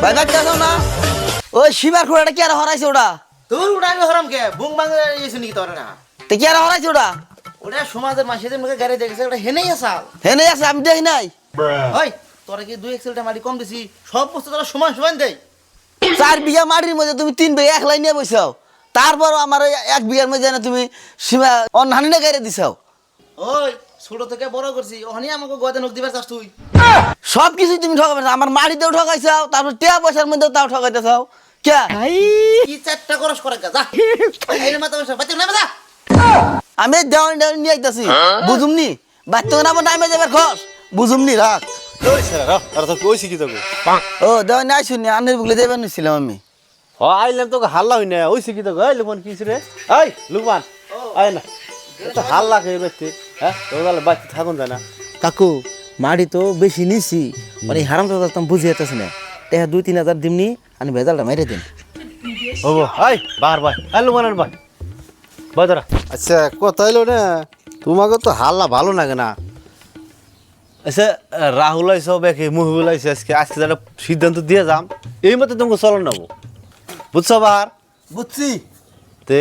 ভাই ভাই কেন না ওই শিবার খোড়াটা কি আর হরাইছে ওটা তোর উড়াইবে হরাম কে বুং বাং ইয়েছে নাকি তোর না তে কি আর হরাইছে ওটা ওটা সমাজের মাসিদের মুখে গাড়ি দেখেছে ওটা হেনেই আসাল হেনে আছে আমি দেখি নাই ওই তোরা কি 2 এক্সেলটা মাটি কম দিছি সব বস্তু তোরা সমান সমান দেই 4 বিঘা মাটির মধ্যে তুমি 3 বিঘা এক লাইন নিয়ে বইছাও তারপর আমার ওই 1 বিঘার মধ্যে না তুমি সীমা অনহানি না গাইরে দিছাও ওই ছোট থেকে বড় করছি ওখানে আমাকে গোয়াতে নখ দিবার চাস তুই সব কিছু তুমি ঠকাবে আমার মাটিতেও ঠকাইছাও তারপর টিয়া পয়সার মধ্যেও তাও ঠকাইতেছাও কে কি চারটা করস করে যা এই মাথা বসা বাচ্চা না বাজা আমি দেওয়ান দেওয়ান নিয়ে আইতাছি বুঝুমনি বাচ্চা না আমার নামে যাবার খস বুঝুমনি রাখ ওই স্যার আর তো কইছি কি তোকে ও দেওয়ান নাই শুনি আনের বুগলে দেবেন নিছিলাম আমি ও আইলাম তোকে হাল্লা হই না ওইছি কি তোকে এই লুকমান কিছ রে এই লুকমান আয় না তো হাল্লা খেয়ে বেতে হ্যাঁ তোর গেলে বাচ্চা থাকুন যায় না কাকু মাড়ি তো বেশি নিছি মানে হারাম তো একদম বুঝি যেতেছ না টেহা 2-3 হাজার দিমনি আমি ভেজালটা মেরে দিন ওগো এই বাহার ভাই এই লুকমানের ভাই বাজারা আচ্ছা কথা হইলো না তোমাকে তো হাল্লা ভালো লাগে না আচ্ছা রাহুল আইসব একে মুহিবুল আইসে আজকে আজকে একটা সিদ্ধান্ত দিয়ে যাম এই মতো তোমাকে চলন নেবো বুঝছো বাহার বুঝছি তে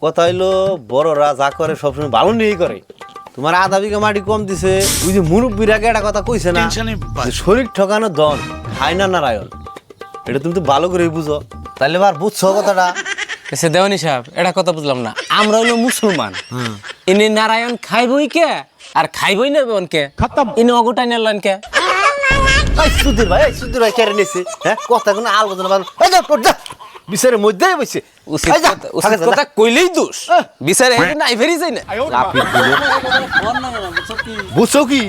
কথা হইলো বড়রা যা করে সবসময় ভালো নিয়েই করে তোমার আধা বিঘা মাটি কম দিছে ওই যে মুরব্বীর আগে একটা কথা কইছে না যে শরীর ঠকানো দন খায় না নারায়ণ এটা তুমি তো ভালো করেই বুঝো তাহলে বার বুঝছো কথাটা এসে দেওয়ানি সাহেব এটা কথা বুঝলাম না আমরা হইলো মুসলমান ইনি নারায়ণ খাইবই কে আর খাইবই না কে ইনি অগোটাই নেলেন কে সুধীর ভাই কেড়ে নিয়েছে হ্যাঁ কথা কোনো আলোচনা ভালো বিচারের মধ্যেই বসে উচিত কথা কইলেই দোষ বিচারে নাই ফেরি যাই না বুঝছো কি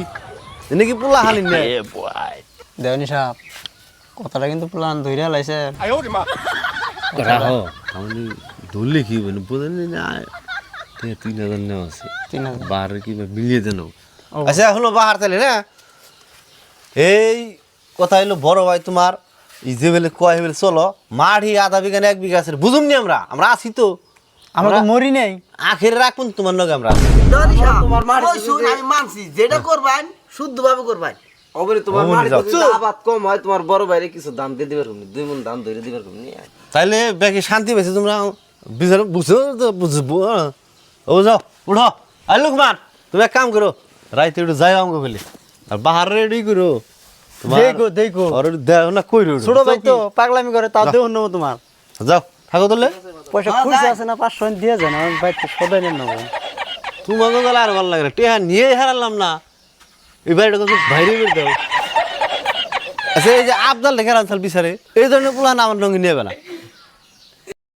নাকি পোলা হালিন না দেওয়ানি সাহেব কথাটা কিন্তু প্লান ধইরা লাইছে রাহো আমি ধরলে কি মানে বোঝেন না 3000 নেওয়া আছে 3000 বাহারে কি মিলিয়ে দেন আচ্ছা হলো বাহার তাহলে না এই কথা হইলো বড় ভাই তোমার এই যে বেলে কয় বেলে চলো মাঠি আধা বিঘা না 1 বিঘা আছে বুঝুম নি আমরা আছি তো আমরা তো মরি নাই আখের রাখুন তোমার নগে আমরা তোমার মাটি আমি মানছি যেটা করবেন শুদ্ধভাবে করবেন অগরে তোমার মাটি যদি আবাদ কম হয় তোমার বড় ভাইরে কিছু দাম দিয়ে দিবার কমনি 2 মণ দাম ধরে দিবার কমনি তাইলে বেশি শান্তি পেয়েছে তোমরা বিচার বুঝছো তো বুঝবো ও যাও উঠো আর লোকমান তুমি এক কাম করো রাইতে একটু যাই আমাকে বলে আর বাহার রেডি করো দেখো আর দেও না কই রো ছোট ভাই তো পাগলামি করে তাও দেও নেবো তোমার যাও থাকো তোলে পয়সা খুঁজে আছে না 500 দিয়ে যায় না আমি ভাই তো সদাই নেন না তোমাকে গেলে আর ভালো লাগে না টেহা নিয়ে হারালাম না এই বাড়িটা তো বাইরে বের দাও আচ্ছা এই যে আবদাল লেখার আনসাল বিচারে এই ধরনের পোলা আমার নঙ্গি নেবে না